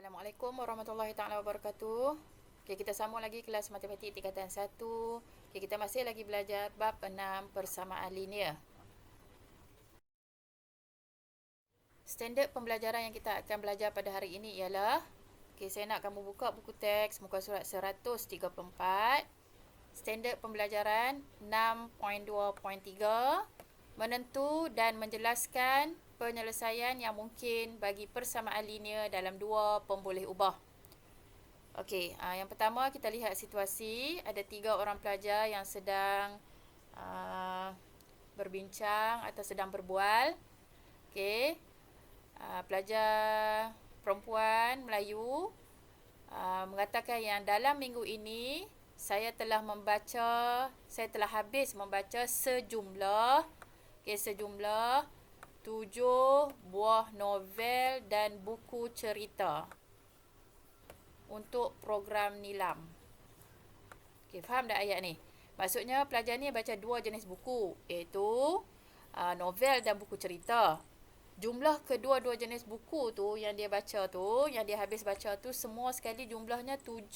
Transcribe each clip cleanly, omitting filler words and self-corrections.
Assalamualaikum warahmatullahi taala wabarakatuh. Okey, kita sambung lagi kelas matematik tingkatan 1. Okey, kita masih lagi belajar bab 6 persamaan linear. Standard pembelajaran yang kita akan belajar pada hari ini ialah, okey, saya nak kamu buka buku teks muka surat 134. Standard pembelajaran 6.2.3, menentu dan menjelaskan penyelesaian yang mungkin bagi persamaan linear dalam dua pemboleh ubah. Okey, yang pertama kita lihat situasi. Ada 3 orang pelajar yang sedang berbincang atau sedang berbual. Okey, pelajar perempuan Melayu mengatakan yang dalam minggu ini saya telah habis membaca sejumlah 7 buah novel dan buku cerita untuk program nilam. Okey, faham tak ayat ni? Maksudnya pelajar ni baca 2 jenis buku, iaitu novel dan buku cerita. Jumlah kedua-dua jenis buku tu yang dia baca tu, yang dia habis baca tu, semua sekali jumlahnya 7.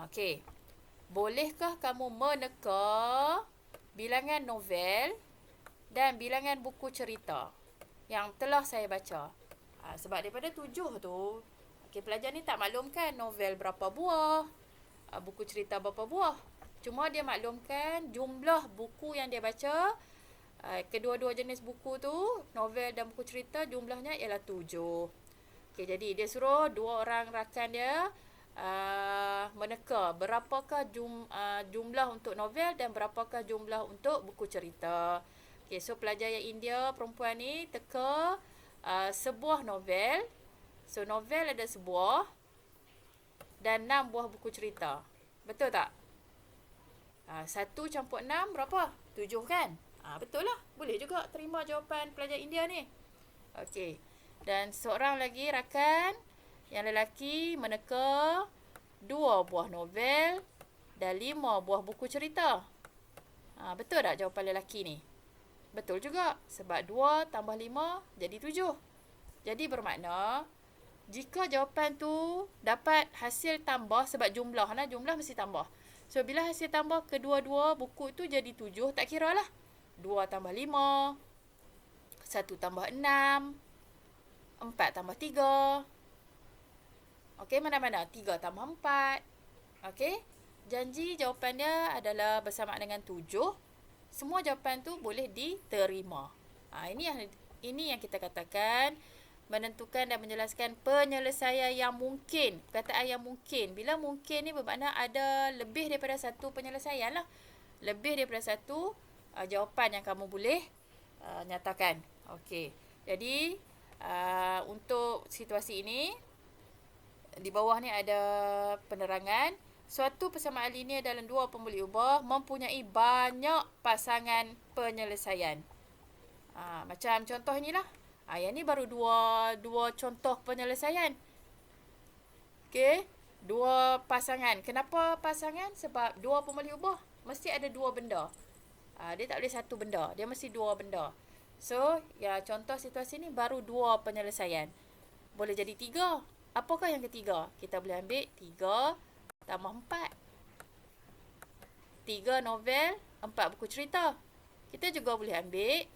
Okey. Bolehkah kamu meneka bilangan novel dan bilangan buku cerita yang telah saya baca? Sebab daripada 7 tu, okey, pelajar ni tak maklumkan novel berapa buah, buku cerita berapa buah. Cuma dia maklumkan jumlah buku yang dia baca. Kedua-dua jenis buku tu, novel dan buku cerita, jumlahnya ialah 7. Okey, jadi dia suruh 2 orang rakan dia meneka berapakah jumlah untuk novel dan berapakah jumlah untuk buku cerita. Okey, so pelajar yang India perempuan ni teka sebuah novel. So novel ada sebuah dan 6 buah buku cerita. Betul tak? 1 campur 6 berapa? 7 kan? Betul lah. Boleh juga terima jawapan pelajar India ni. Okey. Dan seorang lagi rakan yang lelaki meneka 2 buah novel dan 5 buah buku cerita. Betul tak jawapan lelaki ni? Betul juga. Sebab 2 tambah 5 jadi 7. Jadi bermakna, jika jawapan tu dapat hasil tambah, sebab jumlah mesti tambah. So, bila hasil tambah kedua-dua buku tu jadi 7, tak kira lah. 2 tambah 5, 1 tambah 6, 4 tambah 3. Okey, mana-mana? 3 tambah 4. Okey, janji jawapan dia adalah bersamaan dengan 7. Semua jawapan tu boleh diterima. Ini yang kita katakan menentukan dan menjelaskan penyelesaian yang mungkin. Perkataan yang mungkin. Bila mungkin ni bermakna ada lebih daripada satu penyelesaian lah. Lebih daripada satu jawapan yang kamu boleh nyatakan. Okey. Jadi, untuk situasi ini, di bawah ni ada penerangan. Suatu persamaan linear dalam dua pemboleh ubah mempunyai banyak pasangan penyelesaian. Macam contoh inilah. Yang ni baru dua contoh penyelesaian. Okey, 2 pasangan. Kenapa pasangan? Sebab 2 pemboleh ubah mesti ada 2 benda. Dia tak boleh satu benda. Dia mesti 2 benda. So, contoh situasi ni baru 2 penyelesaian. Boleh jadi 3. Apakah yang ketiga? Kita boleh ambil 3 tambah 4. 3 novel, 4 buku cerita. Kita juga boleh ambil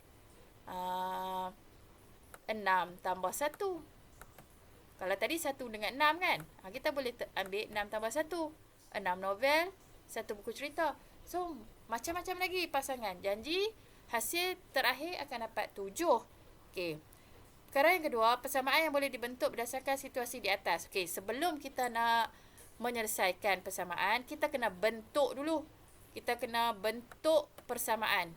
6 tambah 1. Kalau tadi 1 dengan 6 kan? Kita boleh ambil 6 tambah 1. 6 novel, 1 buku cerita. So, macam-macam lagi pasangan. Janji hasil terakhir akan dapat 7. Okey. Perkara yang kedua, persamaan yang boleh dibentuk berdasarkan situasi di atas. Okey, sebelum kita nak menyelesaikan persamaan, kita kena bentuk dulu. Kita kena bentuk persamaan.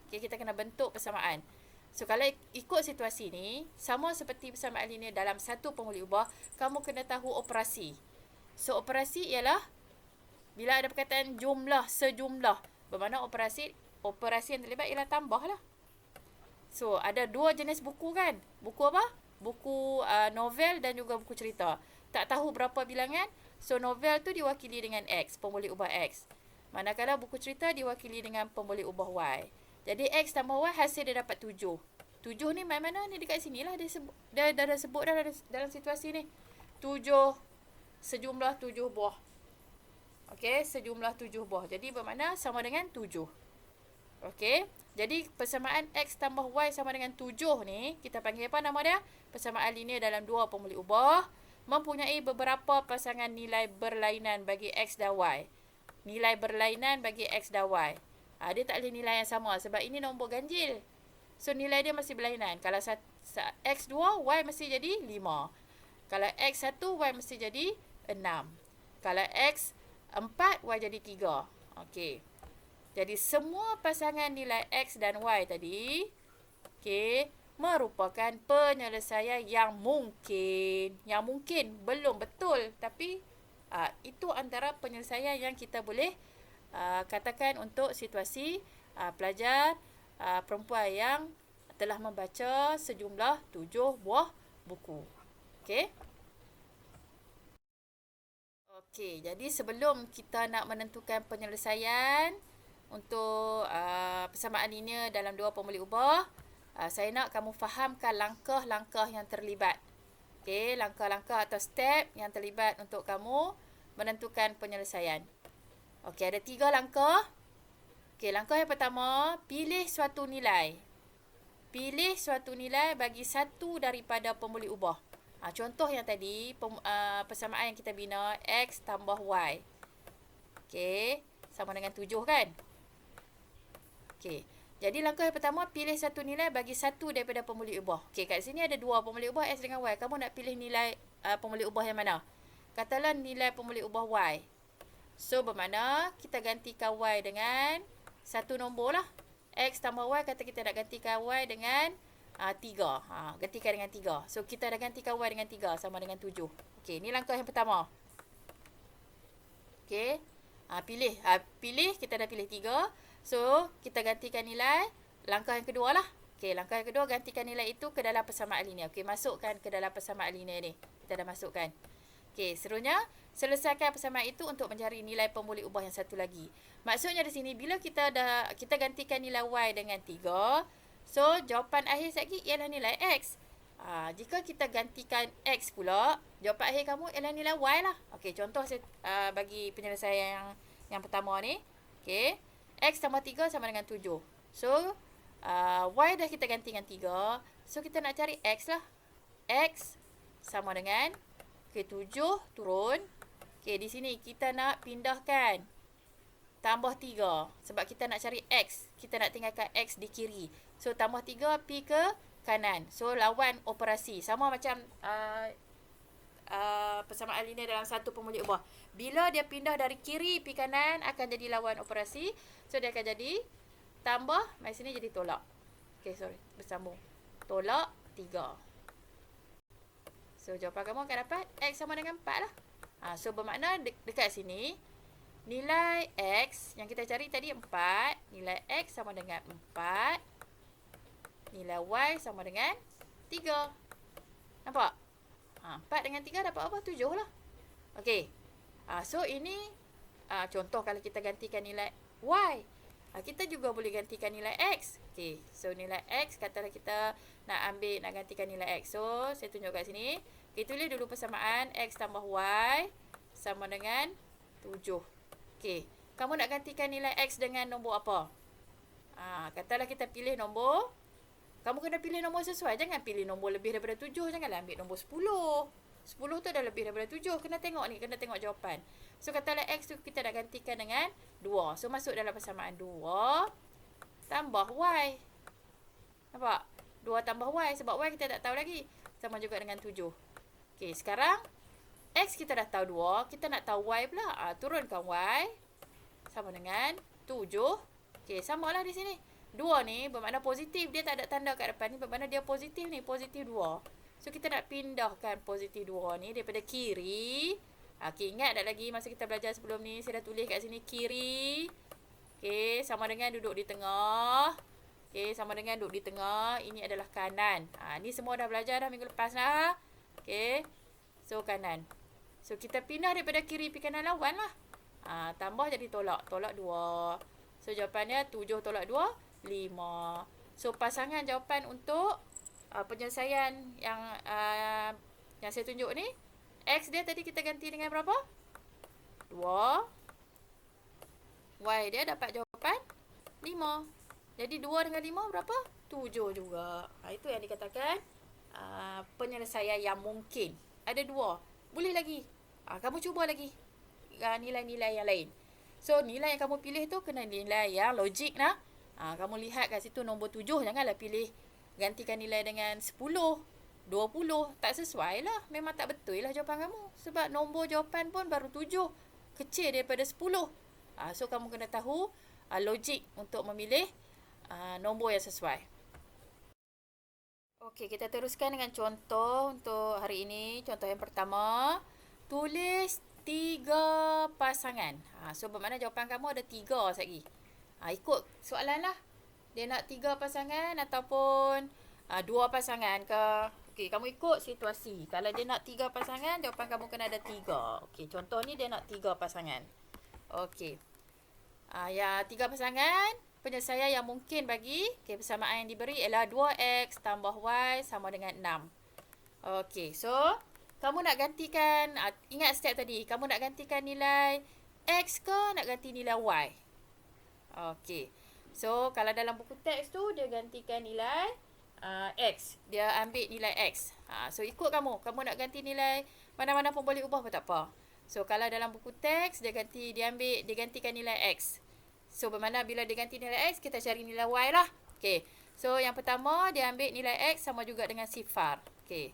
Okey, kita kena bentuk persamaan. So, kalau ikut situasi ni, sama seperti persamaan linear dalam satu pemboleh ubah, kamu kena tahu operasi. So, operasi ialah bila ada perkataan jumlah, sejumlah. Bermakna operasi yang terlibat ialah tambah lah. So, ada 2 jenis buku kan? Buku apa? Buku novel dan juga buku cerita. Tak tahu berapa bilangan. So, novel tu diwakili dengan X, pemboleh ubah X. Manakala buku cerita diwakili dengan pemboleh ubah Y. Jadi, X tambah Y hasil dia dapat 7. 7 ni mana ni dekat sini lah. Dia dah sebut dah dalam situasi ni. sejumlah 7 buah. Okey, sejumlah 7 buah. Jadi bermakna sama dengan 7. Okey. Jadi persamaan X tambah Y sama dengan 7 ni, kita panggil apa nama dia? Persamaan linear dalam dua pemuli ubah mempunyai beberapa pasangan nilai berlainan bagi X dan Y. Nilai berlainan bagi X dan Y. Dia tak boleh nilai yang sama sebab ini nombor ganjil. So nilai dia masih berlainan. Kalau X2, Y mesti jadi 5. Kalau X1, Y mesti jadi 6. Kalau X4, Y jadi 3. Okey. Jadi semua pasangan nilai X dan Y tadi, okey, merupakan penyelesaian yang mungkin. Yang mungkin, belum betul. Tapi itu antara penyelesaian yang kita boleh katakan untuk situasi pelajar perempuan yang telah membaca sejumlah 7 buah buku. Okey. Okey, jadi sebelum kita nak menentukan penyelesaian untuk persamaan linear dalam dua pemuli ubah, saya nak kamu fahamkan langkah-langkah yang terlibat. Okey, langkah-langkah atau step yang terlibat untuk kamu menentukan penyelesaian. Okey, ada 3 langkah. Okey, langkah yang pertama, pilih suatu nilai. Pilih suatu nilai bagi satu daripada pemuli ubah. Contoh yang tadi, persamaan yang kita bina, X tambah Y. Okey, sama dengan 7 kan? Okey, jadi langkah yang pertama, pilih satu nilai bagi satu daripada pemuli ubah. Okey, kat sini ada 2 pemuli ubah, X dengan Y. Kamu nak pilih nilai pemuli ubah yang mana? Katalah nilai pemuli ubah Y. So, bermakna kita gantikan Y dengan satu nombor lah. X tambah Y, kata kita nak gantikan Y dengan 3. Gantikan dengan 3. So, kita dah gantikan Y dengan 3 sama dengan 7. Okey, ni langkah yang pertama. Okey. Pilih, kita dah pilih 3. So, kita gantikan nilai. Langkah yang kedua lah. Okey, langkah yang kedua, gantikan nilai itu ke dalam persamaan linear. Okey, masukkan ke dalam persamaan linear ni. Kita dah masukkan. Okey, seterusnya, selesaikan persamaan itu untuk mencari nilai pemuli ubah yang satu lagi. Maksudnya di sini, bila kita gantikan nilai Y dengan 3, so, jawapan akhir sekali ialah nilai X. Jika kita gantikan X pula, jawapan akhir kamu ialah nilai Y lah. Okey, contoh saya bagi penyelesaian yang pertama ni. Okey, X tambah 3 sama dengan 7. So, Y dah kita ganti dengan 3. So, kita nak cari X lah. X sama dengan, okey, 7 turun. Okey, di sini kita nak pindahkan tambah 3. Sebab kita nak cari X. Kita nak tinggalkan X di kiri. So, tambah 3 pi ke kanan. So, lawan operasi. Sama macam persamaan linear dalam satu pemuli ubah. Bila dia pindah dari kiri pi kanan, akan jadi lawan operasi. So, dia akan jadi tambah, mari sini jadi tolak. Okey, sorry. Bersambung. Tolak 3. So, jawapan kamu akan dapat X sama dengan 4 lah. So, bermakna dekat sini, nilai X yang kita cari tadi 4. Nilai X sama dengan 4. Nilai Y sama dengan 3. Nampak? 4 dengan 3 dapat apa? 7 lah. Okey. So, ini contoh kalau kita gantikan nilai Y. Kita juga boleh gantikan nilai X. Okey. So, nilai X, katalah kita nak gantikan nilai X. So, saya tunjuk kat sini. Kita tulis dulu persamaan X tambah Y sama dengan 7. Okey. Kamu nak gantikan nilai X dengan nombor apa? Katalah kita pilih nombor. Kamu kena pilih nombor sesuai. Jangan pilih nombor lebih daripada 7. Janganlah ambil nombor 10. 10 tu dah lebih daripada 7. Kena tengok ni. Kena tengok jawapan. So, katalah X tu kita nak gantikan dengan 2. So, masuk dalam persamaan 2 tambah Y. Nampak? 2 tambah Y. Sebab Y kita tak tahu lagi. Sama juga dengan 7. Okey, sekarang X kita dah tahu 2. Kita nak tahu Y pula. Turunkan Y. Sama dengan 7. Okey, samalah di sini. 2 ni bermakna positif. Dia tak ada tanda kat depan ni. Bermakna dia positif ni. Positif 2. So, kita nak pindahkan positif 2 ni daripada kiri. Okey, ingat tak lagi masa kita belajar sebelum ni. Saya dah tulis kat sini kiri. Okey, sama dengan duduk di tengah. Okey, sama dengan duduk di tengah. Ini adalah kanan. Ni semua dah belajar dah minggu lepas lah. Okey. So, kanan. So, kita pindah daripada kiri pergi kanan lawan lah. Tambah jadi tolak. Tolak 2. So, jawapannya 7 tolak 2, 5. So, pasangan jawapan untuk penyelesaian yang saya tunjuk ni, X dia tadi kita ganti dengan berapa? 2. Y dia dapat jawapan 5. Jadi 2 dengan 5 berapa? 7 juga. Itu yang dikatakan penyelesaian yang mungkin. Ada 2. Boleh lagi. Kamu cuba lagi nilai-nilai yang lain. So, nilai yang kamu pilih tu kena nilai yang logik nah. Kamu lihat kat situ nombor 7. Janganlah pilih gantikan nilai dengan 10, 20. Tak sesuai lah. Memang tak betul lah jawapan kamu. Sebab nombor jawapan pun baru 7. Kecil daripada 10. So, kamu kena tahu logik untuk memilih nombor yang sesuai. Okey, kita teruskan dengan contoh untuk hari ini. Contoh yang pertama. Tulis 3 pasangan. So, bermakna jawapan kamu ada 3 lagi. Ikut soalan lah. Dia nak 3 pasangan ataupun 2 pasangan ke. Okey, kamu ikut situasi. Kalau dia nak 3 pasangan, jawapan kamu kena ada 3. Okey, contoh ni dia nak 3 pasangan. Okey. Ya, 3 pasangan. Penyelesaian yang mungkin bagi persamaan yang diberi ialah 2x tambah y sama dengan 6. Okey, so kamu nak gantikan, ingat step tadi, kamu nak gantikan nilai x ke nak ganti nilai y? Okey, so kalau dalam buku teks tu dia gantikan nilai x, dia ambil nilai x. So ikut kamu nak ganti nilai mana-mana pun boleh ubah pun tak apa. So kalau dalam buku teks dia gantikan nilai x. So, bermakna bila dia ganti nilai x, kita cari nilai y lah. Okey. So, yang pertama, dia ambil nilai x sama juga dengan sifar. Okey.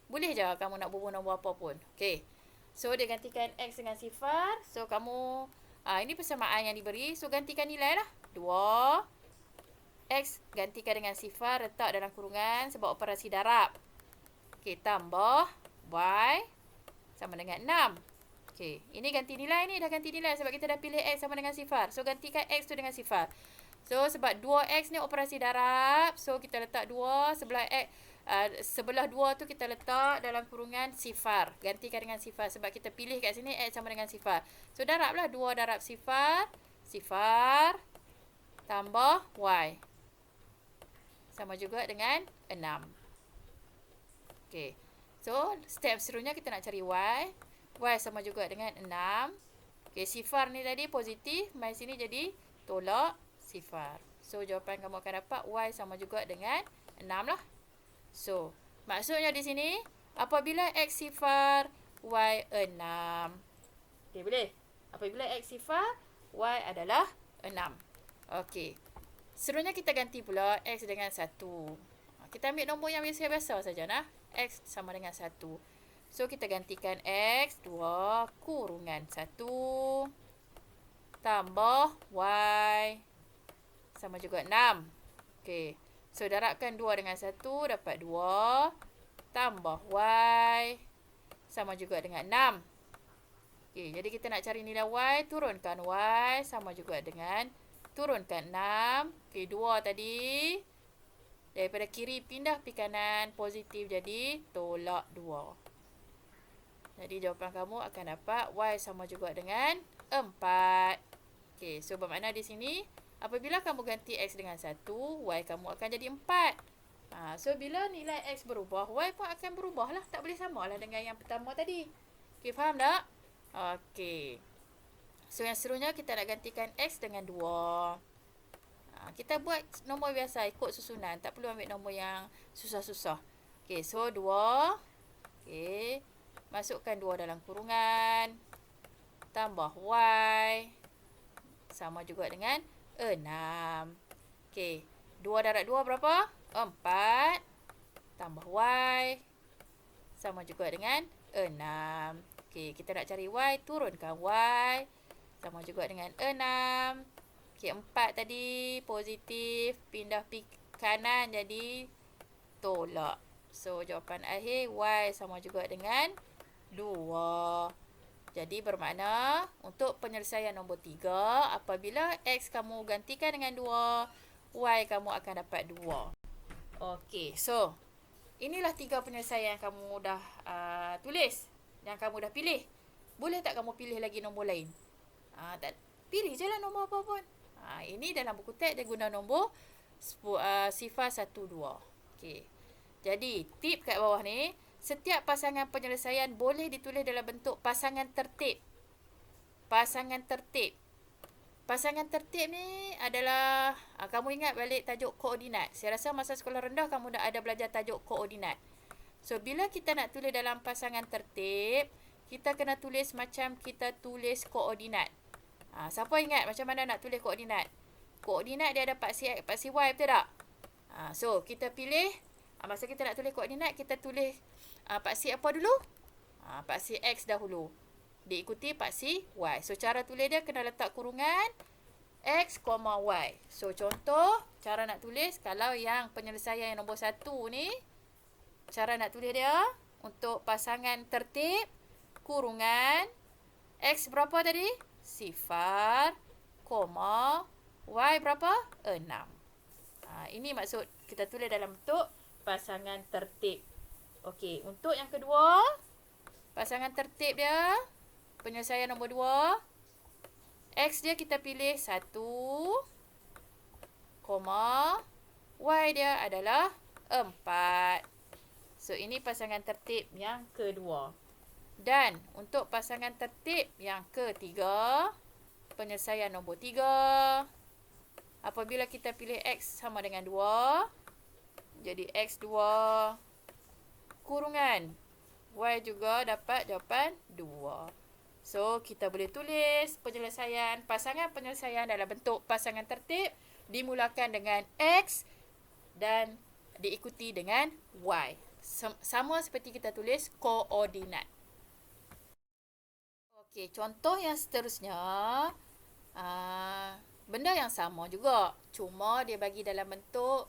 Boleh je kamu nak bubuh nombor apa pun. Okey. So, dia gantikan x dengan sifar. So, kamu, ini persamaan yang diberi. So, gantikan nilai lah. 2. X gantikan dengan sifar, letak dalam kurungan sebab operasi darab. Okey, tambah y sama dengan 6. Okey, ini ganti nilai ni, dah ganti nilai sebab kita dah pilih x sama dengan sifar. So, gantikan x tu dengan sifar. So, sebab 2x ni operasi darab. So, kita letak 2, sebelah 2 tu kita letak dalam kurungan sifar. Gantikan dengan sifar sebab kita pilih kat sini x sama dengan sifar. So, darablah 2 darab sifar. Sifar tambah y. Sama juga dengan 6. Okey. So, step seterusnya kita nak cari y. Y sama juga dengan 6. Okey, sifar ni tadi positif. Mai sini jadi tolak sifar. So, jawapan kamu akan dapat y sama juga dengan 6 lah. So, maksudnya di sini, apabila x sifar, y 6. Okey, boleh? Apabila x sifar, y adalah 6. Okey. Seterusnya kita ganti pula x dengan 1. Kita ambil nombor yang biasa-biasa saja nah. X sama dengan 1. So, kita gantikan x 2 kurungan 1 tambah y sama juga 6. Okey. So, darabkan 2 dengan 1 dapat 2 tambah y sama juga dengan 6. Okey, jadi kita nak cari nilai y, turunkan y sama juga dengan turunkan 6. Okey, 2 tadi daripada kiri pindah pergi kanan, positif jadi tolak 2. Jadi, jawapan kamu akan dapat y sama juga dengan 4. Okey, so bermakna di sini, apabila kamu ganti x dengan 1, y kamu akan jadi 4. So, bila nilai x berubah, y pun akan berubah lah. Tak boleh sama lah dengan yang pertama tadi. Okey, faham tak? Okey. So, yang seterusnya kita nak gantikan x dengan 2. Kita buat nombor biasa, ikut susunan. Tak perlu ambil nombor yang susah-susah. Okey, so 2. Okey. Masukkan 2 dalam kurungan. Tambah y. Sama juga dengan 6. Okey. 2 darab 2 berapa? 4. Tambah y. Sama juga dengan 6. Okey. Kita nak cari y. Turunkan y. Sama juga dengan 6. Okey. 4 tadi positif. Pindah pergi kanan jadi tolak. So, jawapan akhir y sama juga dengan 2. Jadi, bermakna untuk penyelesaian nombor 3, apabila x kamu gantikan dengan 2, y kamu akan dapat 2. Okey, so inilah 3 penyelesaian yang kamu dah tulis, yang kamu dah pilih. Boleh tak kamu pilih lagi nombor lain? Tak, pilih je lah nombor apa pun. Ini dalam buku teks dia guna nombor sifar 1, 2. Okey. Jadi, tip kat bawah ni, setiap pasangan penyelesaian boleh ditulis dalam bentuk pasangan tertib. Pasangan tertib. Pasangan tertib ni adalah, kamu ingat balik tajuk koordinat. Saya rasa masa sekolah rendah kamu dah ada belajar tajuk koordinat. So, bila kita nak tulis dalam pasangan tertib, kita kena tulis macam kita tulis koordinat. Siapa ingat macam mana nak tulis koordinat? Koordinat dia ada paksi X, paksi Y, betul tak? So, kita pilih, masa kita nak tulis koordinat, kita tulis paksi apa dulu? Paksi X dahulu. Diikuti paksi Y. So, cara tulis dia kena letak kurungan X, Y. So, contoh, cara nak tulis, kalau yang penyelesaian yang nombor 1 ni, cara nak tulis dia, untuk pasangan tertib, kurungan, X berapa tadi? 0, Y berapa? 6. Ini maksud kita tulis dalam bentuk pasangan tertib. Okey, untuk yang kedua, pasangan tertib dia, penyelesaian nombor 2, X dia kita pilih 1, Y dia adalah 4. So, ini pasangan tertib yang kedua. Dan untuk pasangan tertib yang ketiga, penyelesaian nombor 3, apabila kita pilih X sama dengan 2, jadi X2 kurungan Y juga dapat jawapan 2. So, kita boleh tulis penyelesaian, pasangan penyelesaian dalam bentuk pasangan tertib dimulakan dengan X dan diikuti dengan Y. Sama seperti kita tulis koordinat. Okey, contoh yang seterusnya, benda yang sama juga. Cuma dia bagi dalam bentuk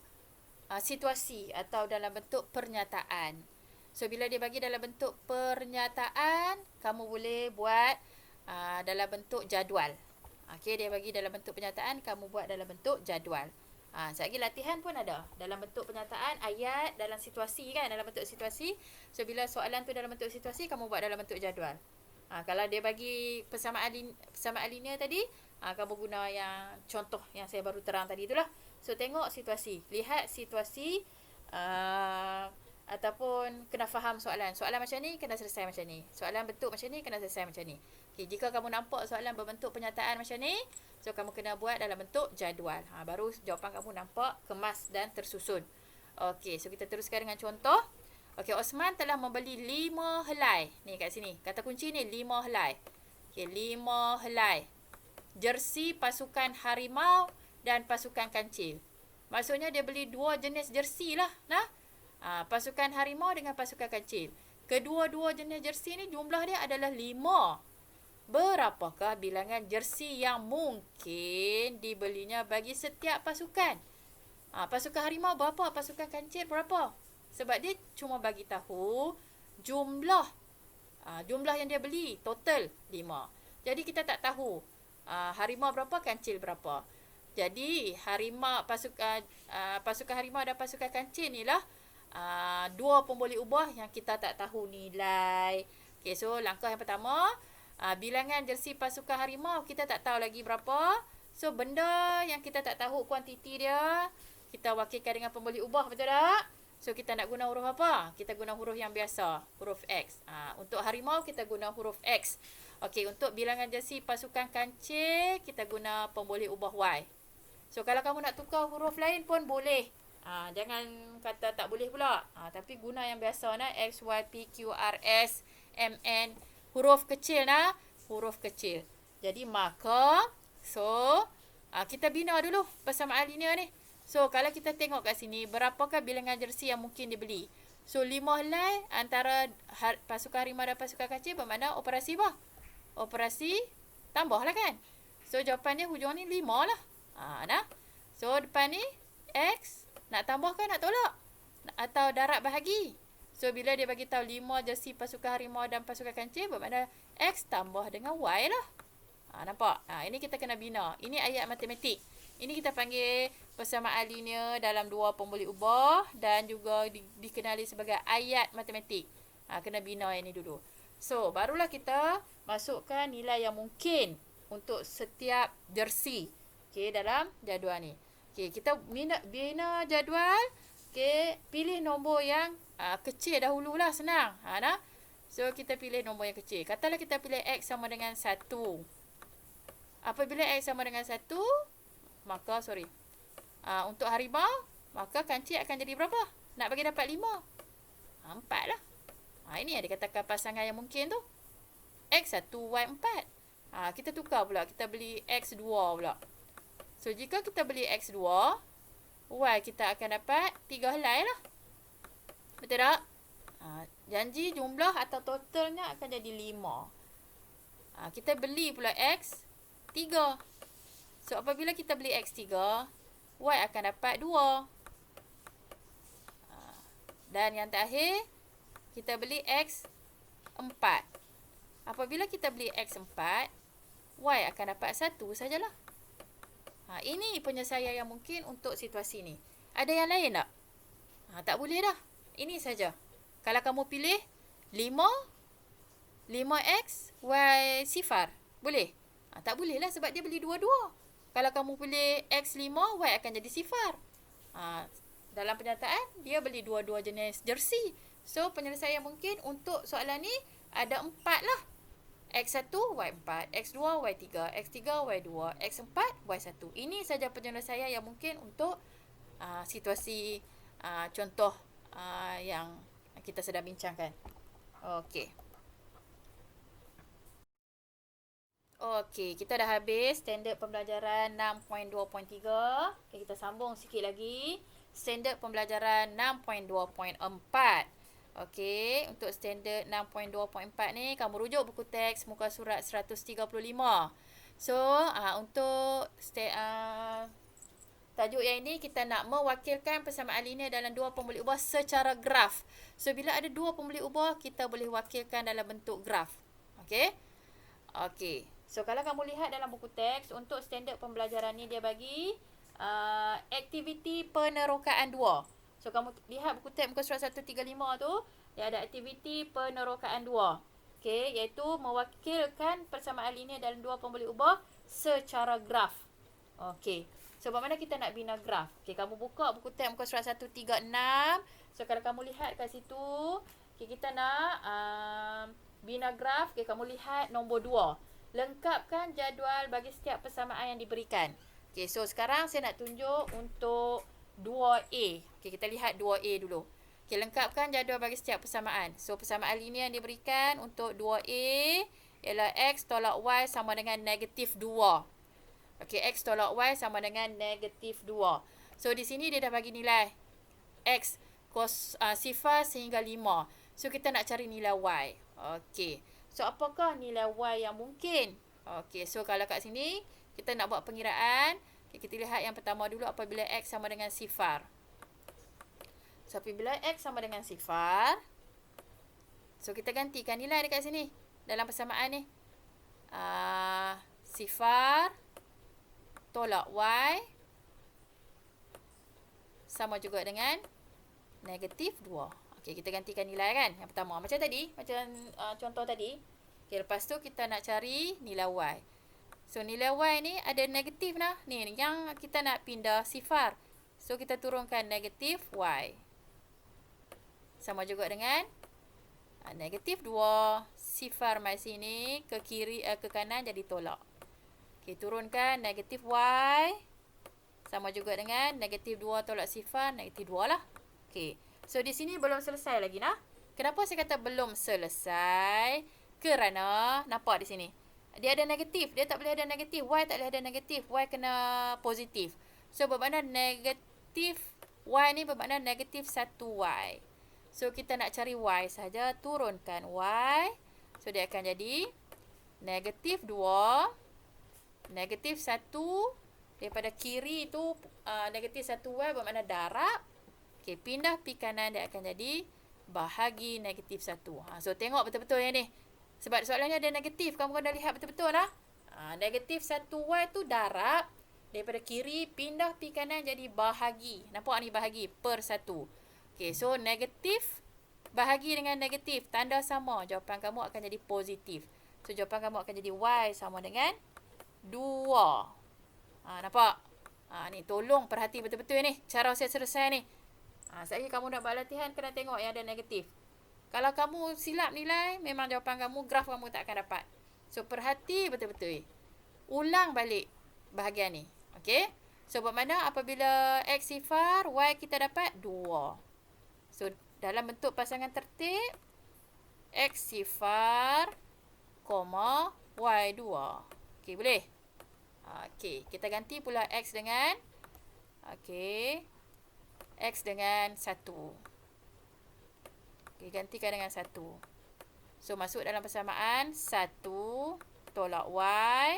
situasi atau dalam bentuk pernyataan. So, bila dia bagi dalam bentuk pernyataan, kamu boleh buat dalam bentuk jadual. Okey, dia bagi dalam bentuk pernyataan, kamu buat dalam bentuk jadual. Sekejap lagi latihan pun ada. Dalam bentuk pernyataan, ayat, dalam situasi kan, dalam bentuk situasi. So, bila soalan tu dalam bentuk situasi, kamu buat dalam bentuk jadual. Kalau dia bagi persamaan linear tadi, kamu guna yang contoh yang saya baru terang tadi itulah. So, tengok situasi. Lihat situasi ataupun kena faham soalan. Soalan macam ni, kena selesai macam ni. Soalan bentuk macam ni, kena selesai macam ni. Okay, jika kamu nampak soalan berbentuk pernyataan macam ni, so kamu kena buat dalam bentuk jadual. Baru jawapan kamu nampak kemas dan tersusun. Okey, so kita teruskan dengan contoh. Okey, Osman telah membeli 5 helai. Ni kat sini. Kata kunci ni 5 helai. Okey, 5 helai jersey pasukan harimau dan pasukan kancil. Maksudnya dia beli 2 jenis jersey lah. Pasukan harimau dengan pasukan kancil. Kedua-dua jenis jersey ni jumlah dia adalah 5. Berapakah bilangan jersey yang mungkin dibelinya bagi setiap pasukan? Pasukan harimau berapa? Pasukan kancil berapa? Sebab dia cuma bagi tahu jumlah. Jumlah yang dia beli total 5. Jadi kita tak tahu harimau berapa, kancil berapa. Jadi harimau pasukan harimau dan pasukan kancil ni lah dua pemboleh ubah yang kita tak tahu nilai. Okay, so langkah yang pertama, bilangan jersey pasukan harimau kita tak tahu lagi berapa. So benda yang kita tak tahu kuantiti dia, kita wakilkan dengan pemboleh ubah, betul tak? So kita nak guna huruf apa? Kita guna huruf yang biasa, huruf X. Untuk harimau kita guna huruf X. Okey, untuk bilangan jersey pasukan kancil kita guna pemboleh ubah Y. So kalau kamu nak tukar huruf lain pun boleh. Jangan kata tak boleh pula. Tapi guna yang biasa nak, X, Y, P, Q, R, S, M, N. Huruf kecil nak, huruf kecil. Jadi maka, so kita bina dulu persamaan linear ni. So kalau kita tengok kat sini, berapakah bilangan jersey yang mungkin dibeli? So 5 helai antara pasukan harimau dan pasukan kancil bermakna operasi apa? Operasi tambah lah kan? So jawapan dia hujung ni 5 lah. So depan ni X, nak tambah ke nak tolak? Atau darab bahagi? So bila dia bagi tahu 5 jersey pasukan harimau dan pasukan kancil, bermakna X tambah dengan Y lah. Nampak? Ini kita kena bina. Ini ayat matematik. Ini kita panggil persamaan linear dalam dua pemboleh ubah dan juga dikenali sebagai ayat matematik. Kena bina yang ni dulu. So, barulah kita masukkan nilai yang mungkin untuk setiap jersey. Okay, dalam jadual ni. Okay, kita bina jadual. Okey, pilih nombor yang kecil dahululah, senang. Nah. So, kita pilih nombor yang kecil. Katalah kita pilih X sama dengan 1. Apabila X sama dengan 1, maka, untuk harimau, maka kancil akan jadi berapa? Nak bagi dapat 5. 4 lah. Ini yang dikatakan pasangan yang mungkin tu. X1, Y4. Kita tukar pula. Kita beli X2 pula. So, jika kita beli X2, Y kita akan dapat 3 helai lah. Betul tak? Janji jumlah atau totalnya akan jadi 5. Kita beli pula X3. So, apabila kita beli X3, Y akan dapat 2. Dan yang terakhir, kita beli X4. Apabila kita beli X4, Y akan dapat 1 sajalah. Ini penyelesaian yang mungkin untuk situasi ni. Ada yang lain tak? Tak boleh dah. Ini saja. Kalau kamu pilih 5X, Y sifar. Boleh? Tak boleh lah sebab dia beli dua-dua. Kalau kamu pilih X5, Y akan jadi sifar. Dalam penyataan, dia beli dua-dua jenis jersey. So, penyelesaian mungkin untuk soalan ni ada 4 lah. X1, Y4, X2, Y3, X3, Y2, X4, Y1. Ini saja penyelesaian yang mungkin untuk situasi contoh yang kita sedang bincangkan. Okey. Okey, kita dah habis standard pembelajaran 6.2.3. Okay, kita sambung sikit lagi. Standard pembelajaran 6.2.4. Okey, untuk standard 6.2.4 ni, kamu rujuk buku teks muka surat 135. So, untuk tajuk yang ini, kita nak mewakilkan persamaan linear dalam dua pembuli ubah secara graf. So, bila ada dua pembuli ubah, kita boleh wakilkan dalam bentuk graf. Okey? Okey. So, kalau kamu lihat dalam buku teks, untuk standard pembelajaran ni, dia bagi aktiviti penerokaan 2. So, kamu lihat buku teks muka surat 135 tu, dia ada aktiviti penerokaan 2. Okey, iaitu mewakilkan persamaan linear dalam dua pembuli ubah secara graf. Okey. So, bagaimana kita nak bina graf? Okey, kamu buka buku teks muka surat 136. So, kalau kamu lihat kat situ, okay, kita nak bina graf. Okey, kamu lihat nombor 2. Lengkapkan jadual bagi setiap persamaan yang diberikan. Okey, so sekarang saya nak tunjuk untuk 2A. Okey, kita lihat 2A dulu. Okey, lengkapkan jadual bagi setiap persamaan. So, persamaan linear yang diberikan untuk 2A ialah X tolak Y sama dengan negatif 2. Okey, X tolak Y sama dengan negatif 2. So, di sini dia dah bagi nilai X sifar sehingga 5. So, kita nak cari nilai Y. Okey. So, apakah nilai Y yang mungkin? Okey, so kalau kat sini, kita nak buat pengiraan. Okay, kita lihat yang pertama dulu apabila X sama dengan sifar. So, apabila X sama dengan sifar, so kita gantikan nilai dekat sini. Dalam persamaan ni. Sifar tolak Y sama juga dengan negatif 2. Okey, kita gantikan nilai kan. Yang pertama. Macam tadi. Macam contoh tadi. Okey, lepas tu kita nak cari nilai Y. So, nilai Y ni ada negatif lah. Ni yang kita nak pindah sifar. So, kita turunkan negatif Y. Sama juga dengan negatif 2. Sifar mai sini ke kiri ke kanan jadi tolak. Okey, turunkan negatif Y. Sama juga dengan negatif 2 tolak sifar, negatif 2 lah. Okey. So, di sini belum selesai lagi nah. Kenapa saya kata belum selesai? Kerana, nampak di sini. Dia ada negatif. Dia tak boleh ada negatif. Y tak boleh ada negatif. Y kena positif. So, bermakna negatif Y ni bermakna negatif 1Y. So, kita nak cari Y saja. Turunkan Y. So, dia akan jadi negatif 2. Negatif 1. Daripada kiri tu, negatif 1Y bermakna darab. Okey, pindah pi kanan dia akan jadi bahagi negatif 1. So, tengok betul-betul yang ni. Sebab soalannya ada negatif. Kamu kena lihat betul-betul lah. Negatif 1Y tu darab. Daripada kiri, pindah pi kanan jadi bahagi. Nampak ni bahagi? Per 1. Okey, so negatif bahagi dengan negatif. Tanda sama. Jawapan kamu akan jadi positif. So, jawapan kamu akan jadi Y sama dengan 2. Nampak? Ni tolong perhati betul-betul ni. Cara saya selesai ni. Sekali kamu nak buat latihan, kena tengok yang ada negatif. Kalau kamu silap nilai, memang jawapan kamu, graf kamu tak akan dapat. So, perhati betul-betul. Ulang balik bahagian ni. Okay? So, bermakna apabila X sifar, Y kita dapat 2. So, dalam bentuk pasangan tertib, X sifar, Y 2. Okay, boleh? Okay, kita ganti pula X dengan, okay, X dengan 1. Okay, gantikan dengan 1. So, masuk dalam persamaan 1 tolak Y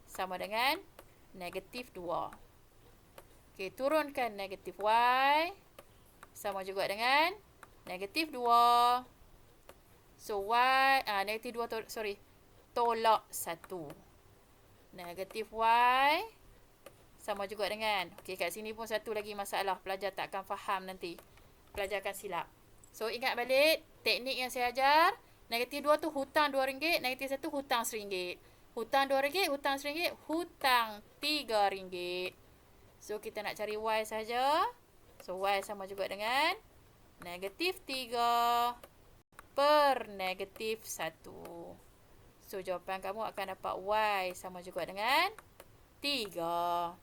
sama dengan negatif 2. Okay, turunkan negatif Y sama juga dengan negatif 2. So, Y, negatif 2, tolak 1. Negatif Y sama juga dengan, okay, kat sini pun satu lagi masalah. Pelajar tak akan faham nanti. Pelajar akan silap. So, ingat balik teknik yang saya ajar. Negatif 2 tu hutang RM2, negatif 1 hutang RM1. Hutang RM2, hutang RM1, hutang RM3. So, kita nak cari Y saja. So, Y sama juga dengan negatif 3 per negatif 1. So, jawapan kamu akan dapat Y sama juga dengan 3.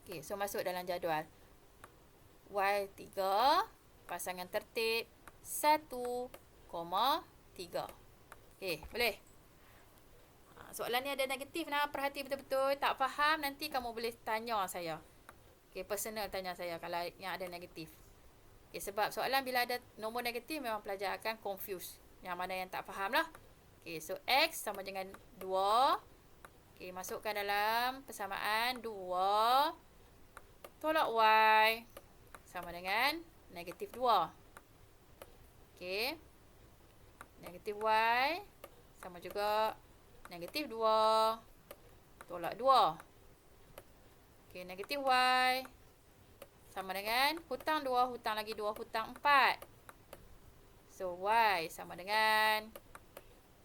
Okay, so masuk dalam jadual. Y 3, pasangan tertib 1,3. Okay, boleh? Soalan ni ada negatif nak perhati betul-betul. Tak faham, nanti kamu boleh tanya saya. Okay, personal tanya saya kalau yang ada negatif. Okay, sebab soalan bila ada nombor negatif, memang pelajar akan confuse. Yang mana yang tak faham lah. Okay, so X sama dengan 2. Okay, masukkan dalam persamaan 2 tolak Y sama dengan negatif 2. Okay. Negatif Y sama juga negatif 2 tolak 2. Okay, negatif Y sama dengan hutang 2, hutang lagi 2, hutang 4. So, Y sama dengan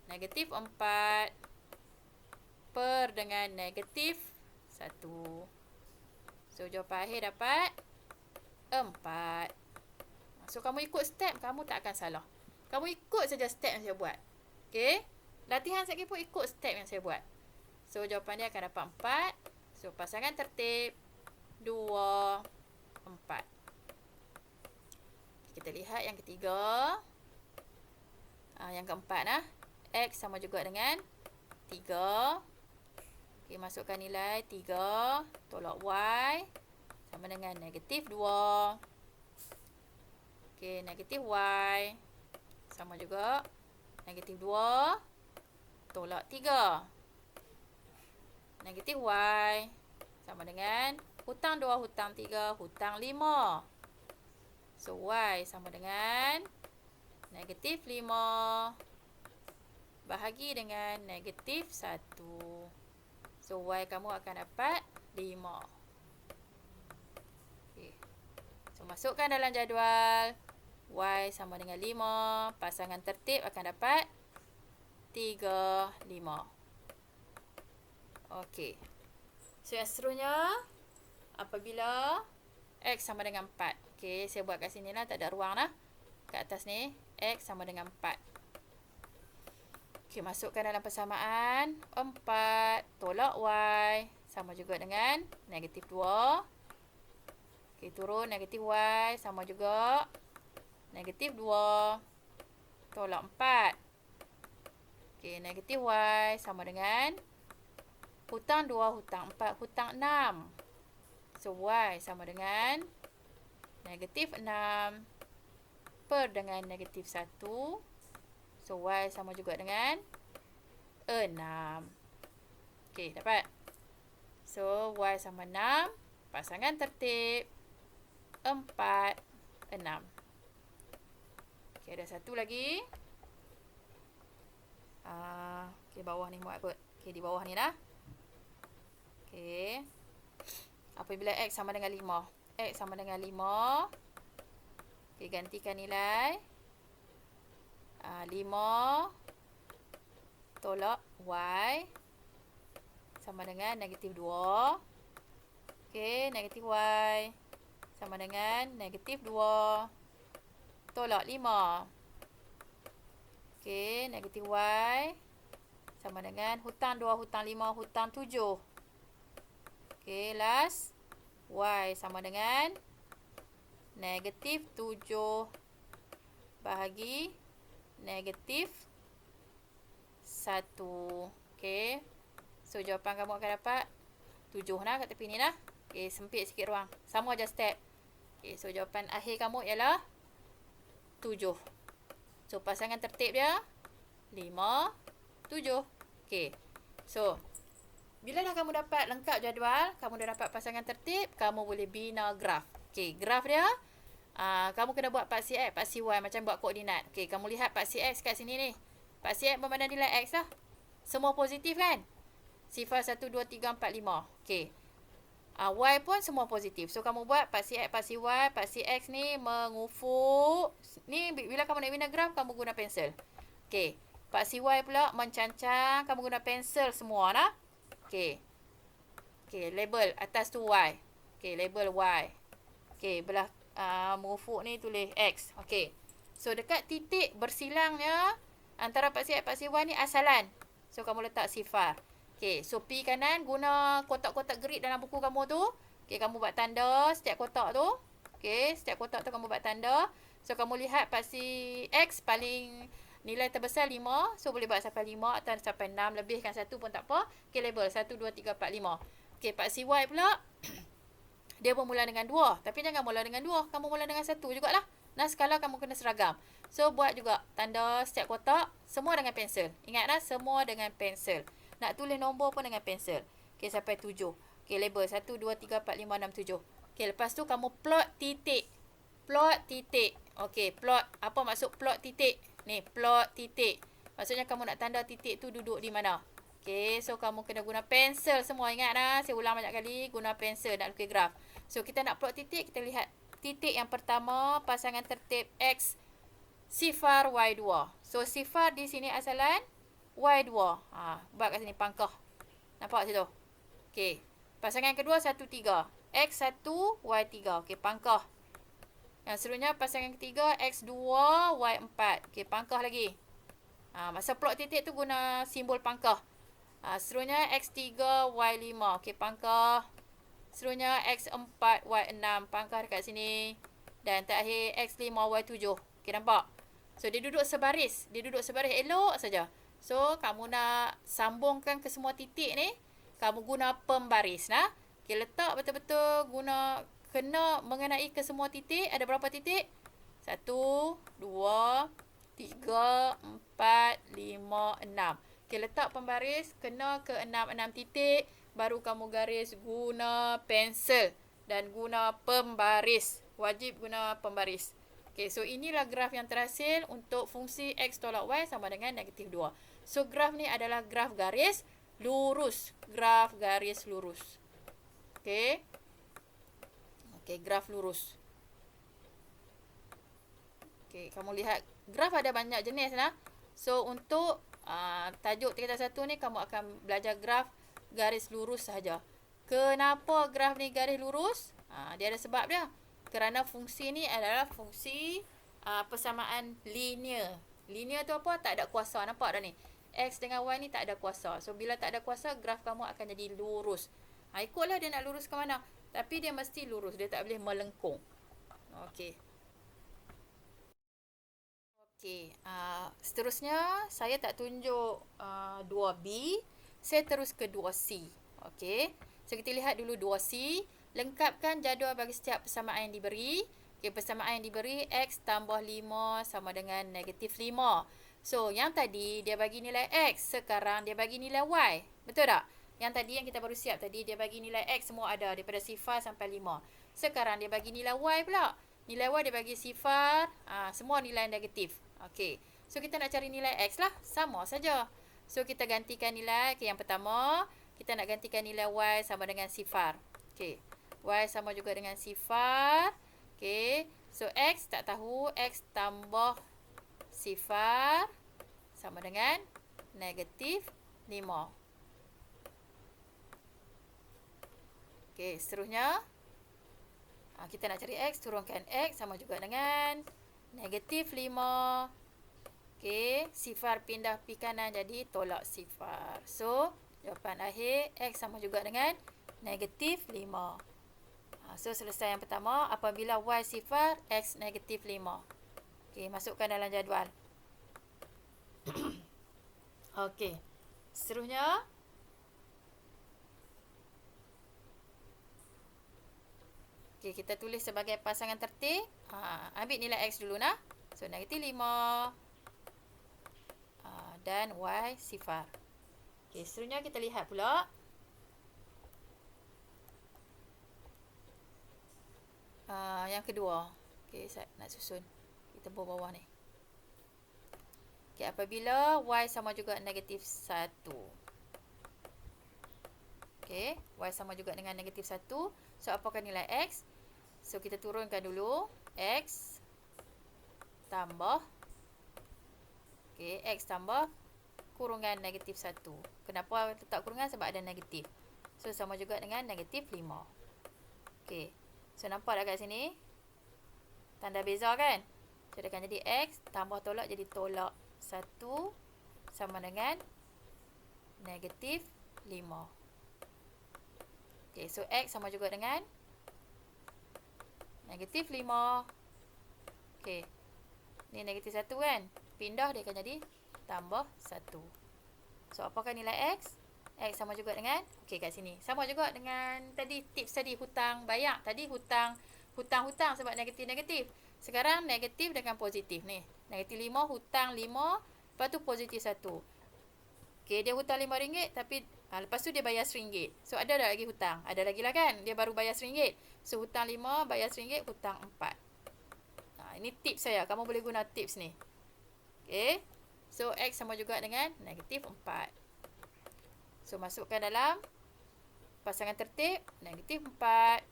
negatif 4 per dengan negatif 1. So, jawapan akhir dapat 4. So, kamu ikut step, kamu tak akan salah. Kamu ikut saja step yang saya buat. Okay? Latihan sekali pun ikut step yang saya buat. So, jawapan dia akan dapat 4. So, pasangan tertib 2, 4. Kita lihat yang ketiga. Yang keempat lah. X sama juga dengan 3. Okay, masukkan nilai 3 tolak Y sama dengan negatif 2. Okay, negatif Y sama juga negatif 2 tolak 3. Negatif Y sama dengan hutang 2, hutang 3, hutang 5. So, Y sama dengan negatif 5 bahagi dengan negatif 1. So, Y kamu akan dapat 5. Okay. So, masukkan dalam jadual. Y sama dengan 5. Pasangan tertib akan dapat 3, 5. Okey. So, yang seterusnya, apabila X sama dengan 4. Okey, saya buat kat sini lah. Tak ada ruang lah. Kat atas ni, X sama dengan 4. Okey, masukkan dalam persamaan 4 tolak Y sama juga dengan negatif 2. Okey, turun negatif Y sama juga negatif 2 tolak 4. Okey, negatif Y sama dengan hutang 2, hutang 4, hutang 6. So, Y sama dengan negatif 6 per dengan negatif 1. So, Y sama juga dengan 6. Okey, dapat. So, Y sama 6. Pasangan tertib 4, 6. Okey, ada satu lagi. Okey, bawah ni muat kot. Okey, di bawah ni lah. Okey. Apabila X sama dengan 5. X sama dengan 5. Okey, gantikan nilai. 5 tolak Y sama dengan negatif 2. Okey, negatif Y sama dengan negatif 2. Tolak 5. Okey, negatif Y sama dengan hutang 2, hutang 5, hutang 7. Okey, last. Y sama dengan negatif 7 bahagi negatif 1. Okey. So, jawapan kamu akan dapat 7 nah kat tepi ni nah. Okey, sempit sikit ruang. Sama je step. Okey, so jawapan akhir kamu ialah 7. So, pasangan tertib dia 5, 7. Okey. So, bila dah kamu dapat lengkap jadual, kamu dah dapat pasangan tertib, kamu boleh bina graf. Okey, graf dia kamu kena buat paksi X, paksi Y macam buat koordinat. Okey, kamu lihat paksi X kat sini ni. Paksi X bermakna nilai X lah. Semua positif kan? Sifar 1, 2, 3, 4, 5. Okey. Y pun semua positif. So, kamu buat paksi X, paksi Y. Paksi X ni mengufuk. Ni bila kamu nak bina graf, kamu guna pensel. Okey. Paksi Y pula mencancang. Kamu guna pensel semua lah. Okey. Okey, label atas tu Y. Okey, label Y. Okey, belah mengufuk ni tulis X. Okey. So, dekat titik bersilangnya antara paksi X, paksi Y ni asalan. So, kamu letak sifar. Okey, so P kanan guna kotak-kotak grid dalam buku kamu tu. Okey, kamu buat tanda setiap kotak tu. Okey, setiap kotak tu kamu buat tanda. So, kamu lihat paksi X paling nilai terbesar 5. So, boleh buat sampai 5 atau sampai 6. Lebihkan 1 pun tak apa. Okey, label 1, 2, 3, 4, 5. Okey, paksi Y pula. Dia bermula dengan 2. Tapi jangan mula dengan 2. Kamu mula dengan 1 jugalah. Nah, skala kamu kena seragam. So, buat juga tanda setiap kotak. Semua dengan pensel. Ingat dah, semua dengan pensel. Nak tulis nombor pun dengan pensel. Okey, sampai 7. Okey, label 1, 2, 3, 4, 5, 6, 7. Okey, lepas tu kamu plot titik. Plot titik. Okey, plot. Apa maksud plot titik? Ni, plot titik. Maksudnya kamu nak tanda titik tu duduk di mana. Okey, so kamu kena guna pensel semua. Ingat dah, saya ulang banyak kali. Guna pensel nak lukis graf. So, kita nak plot titik. Kita lihat titik yang pertama, pasangan tertib X, sifar Y2. So, sifar di sini asalan Y2. Buat kat sini pangkah. Nampak situ? Okey. Pasangan kedua 1, 3. X1, Y3. Okey, pangkah. Yang seterusnya pasangan ketiga X2, Y4. Okey, pangkah lagi. Masa plot titik tu guna simbol pangkah. Seterusnya X3, Y5. Okey, pangkah. Seterusnya X4, Y6. Pangkah dekat sini. Dan terakhir X5, Y7. Okey, nampak? So, dia duduk sebaris. Dia duduk sebaris elok saja. So, kamu nak sambungkan ke semua titik ni, kamu guna pembaris. Nah. Okey, letak betul-betul guna kena mengenai ke semua titik. Ada berapa titik? 1, 2, 3, 4, 5, 6. Okey, letak pembaris kena ke 6 titik. Baru kamu garis guna pensel dan guna pembaris. Wajib guna pembaris. Okey, so inilah graf yang terhasil untuk fungsi X tolak Y sama dengan negatif 2. So, graf ni adalah graf garis lurus. Graf garis lurus. Okey. Okey, graf lurus. Okey, kamu lihat graf ada banyak jenis lah. So, untuk tajuk tingkatan 1 ni kamu akan belajar graf garis lurus sahaja. Kenapa graf ni garis lurus? Dia ada sebab dia. Kerana fungsi ni adalah fungsi persamaan linear. Linear tu apa? Tak ada kuasa. Nampak dah ni? X dengan Y ni tak ada kuasa. So, bila tak ada kuasa, graf kamu akan jadi lurus. Ikutlah dia nak lurus ke mana. Tapi dia mesti lurus. Dia tak boleh melengkung. Okey. Okey. Seterusnya, saya tak tunjuk 2B. Saya terus ke 2C. Okey. So, kita lihat dulu 2C. Lengkapkan jadual bagi setiap persamaan yang diberi. Okey, persamaan yang diberi X tambah 5 sama dengan negatif 5. So, yang tadi dia bagi nilai X. Sekarang dia bagi nilai Y. Betul tak? Yang tadi yang kita baru siap tadi, dia bagi nilai X semua ada. Daripada sifar sampai 5. Sekarang dia bagi nilai Y pula. Nilai Y dia bagi sifar. Semua nilai negatif. Okey. So, kita nak cari nilai X lah. Sama saja. So, kita gantikan nilai. Okey, yang pertama, kita nak gantikan nilai Y sama dengan sifar. Okey. Y sama juga dengan sifar. Okey. So, X tak tahu. X tambah sifar sama dengan negatif 5. Okey, seterusnya. Kita nak cari X, turunkan X sama juga dengan negatif 5. Okey, sifar pindah pergi kanan jadi tolak sifar. So, jawapan akhir X sama juga dengan negatif 5. So, selesai yang pertama. Apabila Y sifar, X negatif 5. Okey, masukkan dalam jadual. Okey, seterusnya. Okey, kita tulis sebagai pasangan tertib. Ambil nilai X dulu nah. So, negatif 5. Dan Y sifar. Okey, seterusnya kita lihat pula. Yang kedua. Okey, saya nak susun. Kita bawah ni. Okey, apabila Y sama juga negatif 1. Okey, Y sama juga dengan negatif 1. So, apakah nilai X? So, kita turunkan dulu. X tambah. Okey, X tambah kurungan negatif 1. Kenapa letak kurungan? Sebab ada negatif. So, sama juga dengan negatif 5. Okey. So, nampak tak kat sini? Tanda beza kan? So, dia akan jadi X tambah tolak jadi tolak 1 sama dengan negatif 5. Okey, so X sama juga dengan negatif 5. Okey. Ni negatif 1 kan? Pindah dia akan jadi tambah 1. So, apakah nilai X? X sama juga dengan, okey kat sini. Sama juga dengan tadi tips tadi hutang bayar. Tadi hutang sebab negatif-negatif. Sekarang negatif dengan positif ni. Negatif 5, hutang 5, lepas tu positif 1. Okey, dia hutang RM5 tapi lepas tu dia bayar RM1. So, ada tak lagi hutang? Ada lagi lah kan? Dia baru bayar RM1. So, hutang 5, bayar RM1, hutang 4. Ini tips saya. Kamu boleh guna tips ni. Okey. So, X sama juga dengan negatif 4. So, masukkan dalam pasangan tertib. Negatif 4.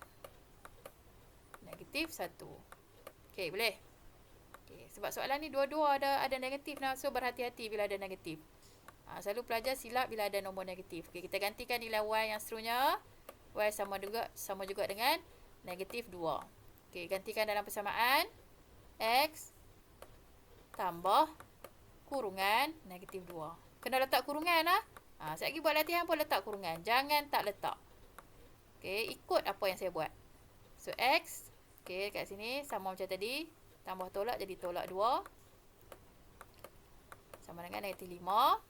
Negatif 1. Okey, boleh? Okey, sebab soalan ni dua-dua ada negatif. So, berhati-hati bila ada negatif. Selalu pelajar silap bila ada nombor negatif. Okey, kita gantikan nilai Y yang seterusnya. Y sama juga dengan negatif 2. Okey, gantikan dalam persamaan. X tambah kurungan negatif 2. Kena letak kurungan lah. Saya lagi buat latihan pun letak kurungan. Jangan tak letak. Okey, ikut apa yang saya buat. So, X. Okey, kat sini sama macam tadi. Tambah tolak jadi tolak 2. Sama dengan negatif 5.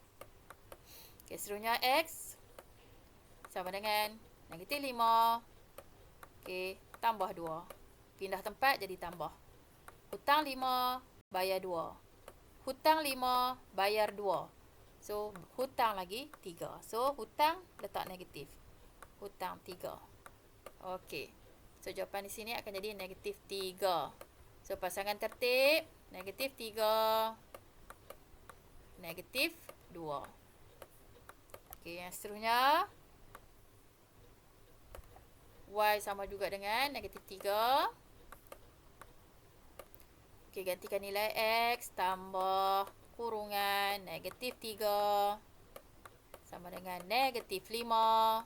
Okey, seterusnya X. Sama dengan negatif 5. Okey, tambah 2. Pindah tempat jadi tambah. Hutang 5, bayar 2. Hutang 5, bayar 2. So, hutang lagi 3. So, hutang letak negatif. Hutang 3. Okey. So, jawapan di sini akan jadi negatif 3. So, pasangan tertib. Negatif 3. Negatif 2. Okey, yang seterusnya. Y sama juga dengan negatif 3. Okey, gantikan nilai X tambah kurungan negatif 3 sama dengan negatif 5.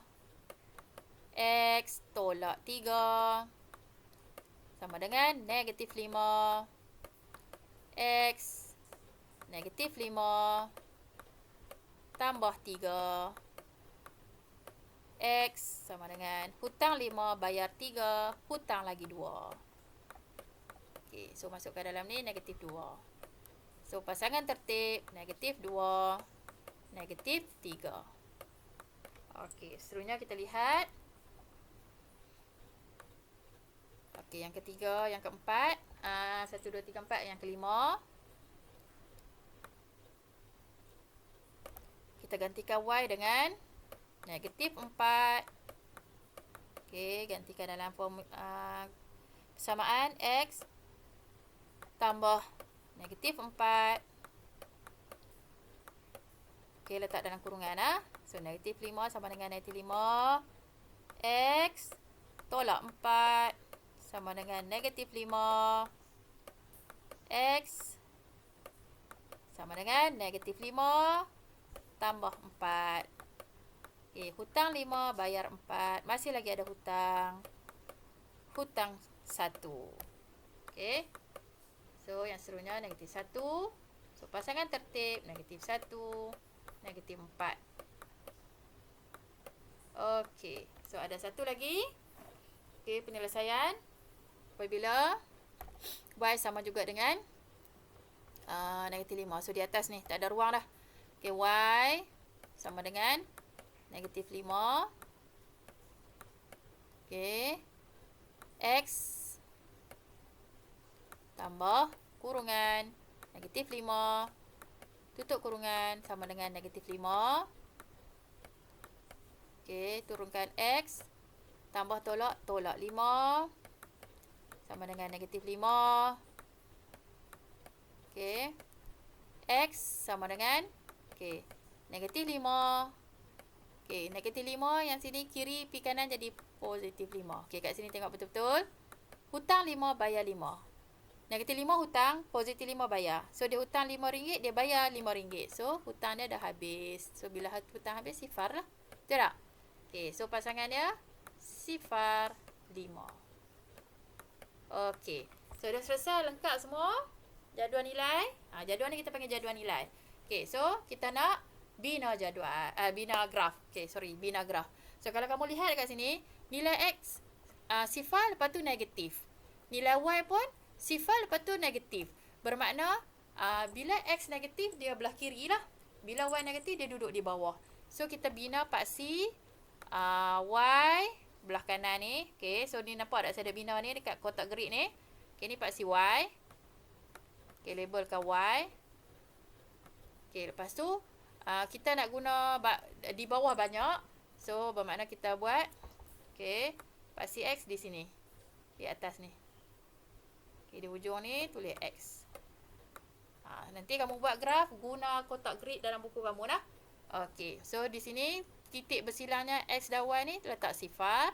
X tolak 3 sama dengan negatif 5. X negatif 5 tambah 3. X sama dengan hutang 5 bayar 3, hutang lagi 2. Okey, so masukkan dalam ni negatif 2. So, pasangan tertib negatif 2, negatif 3. Okey, seterusnya kita lihat. Okey, yang ketiga, yang keempat. 1, 2, 3, 4. Yang kelima. Kita gantikan Y dengan negatif 4. Okey, gantikan dalam persamaan X tambah negatif 4. Okey, letak dalam kurungan. So, negatif 5 sama dengan negatif 5. X tolak 4 sama dengan negatif 5. X sama dengan negatif 5 tambah 4. Okey, hutang 5, bayar 4. Masih lagi ada hutang. Hutang 1. Okey. So, yang seterusnya negatif 1. So, pasangan tertib negatif 1, negatif 4. Okey. So, ada satu lagi. Okey, penyelesaian. Apabila y sama juga dengan negatif 5. So, di atas ni tak ada ruang dah. Okey, y sama dengan negatif 5. Okey. X tambah kurungan negatif 5 tutup kurungan sama dengan negatif 5. Okey, turunkan X tambah tolak 5 sama dengan negatif 5. Okey. X sama dengan negatif 5. Okey, negatif 5 yang sini kiri pi kanan jadi positif 5. Okey, kat sini tengok betul-betul. Hutang 5, bayar 5. Negatif 5 hutang, positif 5 bayar. So, dia hutang RM5, dia bayar RM5. So, hutang dia dah habis. So, bila hutang habis, sifar lah. Betul tak? Okey, so pasangan dia sifar 5. Okey. So, dah selesai lengkap semua jadual nilai. Jadual ni kita panggil jadual nilai. Okey, so kita nak bina jadual, bina graf. Okey, sorry, bina graf. So, kalau kamu lihat kat sini, nilai X sifar, lepas tu negatif. Nilai Y pun sifar, lepas tu negatif. Bermakna, bila X negatif, dia belah kiri lah. Bila Y negatif, dia duduk di bawah. So, kita bina paksi Y belah kanan ni. Okay, so ni nampak tak saya ada bina ni dekat kotak grid ni. Okay, ni paksi Y. Okay, labelkan Y. Okay, lepas tu, kita nak guna di bawah banyak. So, bermakna kita buat, okay, paksi X di sini. Di atas ni. Okay, di hujung ni tulis X. Nanti kamu buat graf, guna kotak grid dalam buku kamu lah. Okay, so di sini titik bersilangnya X dan Y ni letak sifar.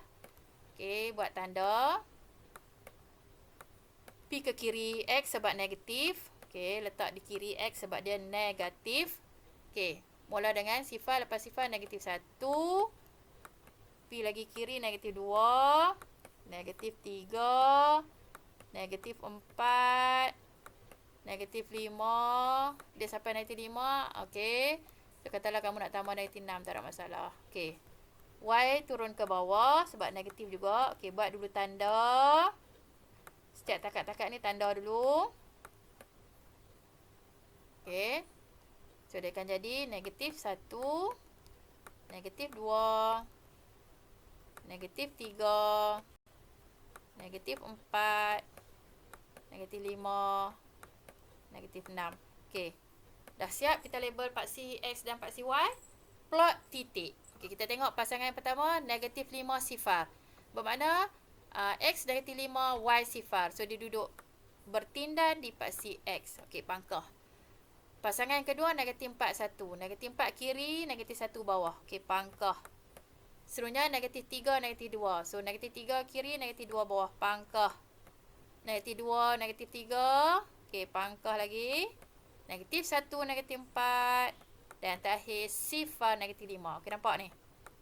Okay, buat tanda. Pi ke kiri X sebab negatif. Okay, letak di kiri X sebab dia negatif. Okay, mula dengan sifar, lepas sifar negatif 1. Pi lagi kiri negatif 2. Negatif 3. Negatif 4. Negatif 5. Dia sampai negatif 5. Okey. So, katalah kamu nak tambah negatif 6. Tak ada masalah. Okey. Y turun ke bawah sebab negatif juga. Okey, buat dulu tanda. Setiap takat-takat ni tanda dulu. Okey. So, dia akan jadi negatif 1. Negatif 2. Negatif 3. Negatif 4. Negatif 5. Negatif 6. Okey. Dah siap kita label paksi X dan paksi Y. Plot titik. Okey, kita tengok pasangan yang pertama, negatif 5 sifar. Bermakna X negatif 5, Y sifar. So, dia duduk bertindan di paksi X. Okey, pangkah. Pasangan yang kedua, negatif 4, 1. Negatif 4 kiri, negatif 1 bawah. Okey, pangkah. Seterusnya, negatif 3, negatif 2. So, negatif 3 kiri, negatif 2 bawah. Pangkah. Negatif 2, negatif 3. Okey, pangkah lagi. Negatif 1, negatif 4. Dan terakhir, sifar negatif 5. Okey, nampak ni?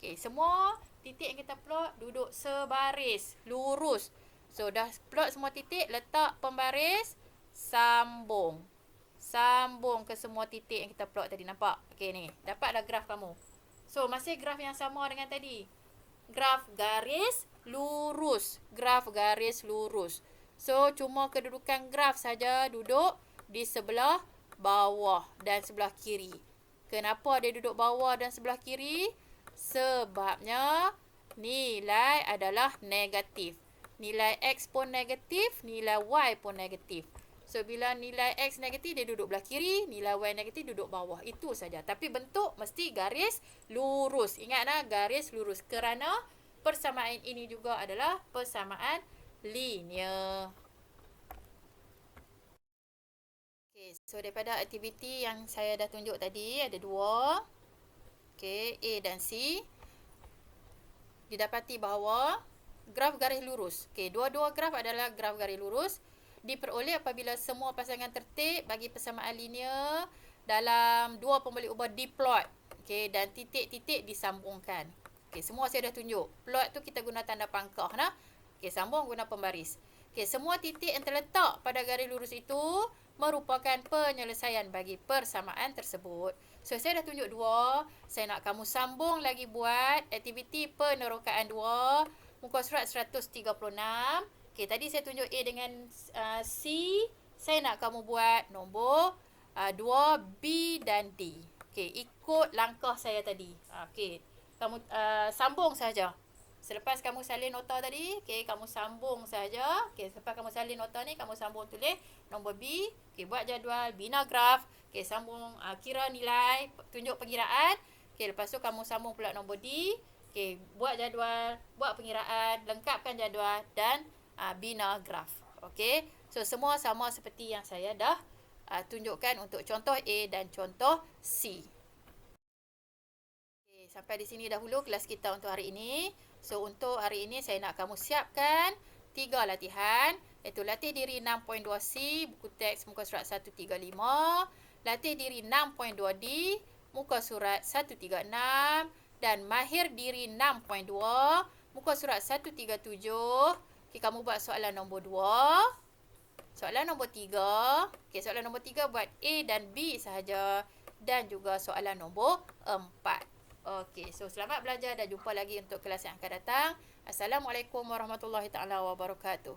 Okey, semua titik yang kita plot duduk sebaris, lurus. So, dah plot semua titik, letak pembaris, sambung. Sambung ke semua titik yang kita plot tadi. Nampak? Okey, ni. Dapatlah graf kamu. So, masih graf yang sama dengan tadi. Graf garis lurus. Graf garis lurus. So, cuma kedudukan graf saja duduk di sebelah bawah dan sebelah kiri. Kenapa dia duduk bawah dan sebelah kiri? Sebabnya nilai adalah negatif. Nilai X pun negatif, nilai Y pun negatif. So, bila nilai X negatif, dia duduk belah kiri. Nilai Y negatif, duduk bawah. Itu saja. Tapi bentuk mesti garis lurus. Ingatlah, garis lurus. Kerana persamaan ini juga adalah persamaan linear. Okay, so daripada aktiviti yang saya dah tunjuk tadi, ada dua. Okay, A dan C. Didapati bahawa graf garis lurus. Okay, dua-dua graf adalah graf garis lurus. Diperoleh apabila semua pasangan tertib bagi persamaan linear dalam dua pembalik ubah diplot. Okay, dan titik-titik disambungkan. Okay, semua saya dah tunjuk. Plot tu kita guna tanda pangkah. Nah. Okay, sambung guna pembaris. Okey, semua titik yang terletak pada garis lurus itu merupakan penyelesaian bagi persamaan tersebut. So, saya dah tunjuk 2. Saya nak kamu sambung lagi buat aktiviti penerokaan 2, muka surat 136. Okey, tadi saya tunjuk A dengan C. Saya nak kamu buat nombor 2, B dan D. Okey, ikut langkah saya tadi. Okey, kamu sambung saja. Selepas kamu salin nota tadi, okey, kamu sambung saja. Okey, selepas kamu salin nota ni, kamu sambung tulis nombor B. Okey, buat jadual, bina graf. Okey, sambung kira nilai, tunjuk pengiraan. Okey, lepas tu kamu sambung pula nombor D. Okey, buat jadual, buat pengiraan, lengkapkan jadual dan bina graf. Okey, so semua sama seperti yang saya dah tunjukkan untuk contoh A dan contoh C. Sampai di sini dahulu kelas kita untuk hari ini. So, untuk hari ini saya nak kamu siapkan 3 latihan. Iaitu latih diri 6.2C, buku teks muka surat 135. Latih diri 6.2D, muka surat 136. Dan mahir diri 6.2, muka surat 137. Okay, kamu buat soalan nombor 2. Soalan nombor 3. Okay, soalan nombor 3 buat A dan B sahaja. Dan juga soalan nombor 4. Okey, so selamat belajar dan jumpa lagi untuk kelas yang akan datang. Assalamualaikum warahmatullahi taala wabarakatuh.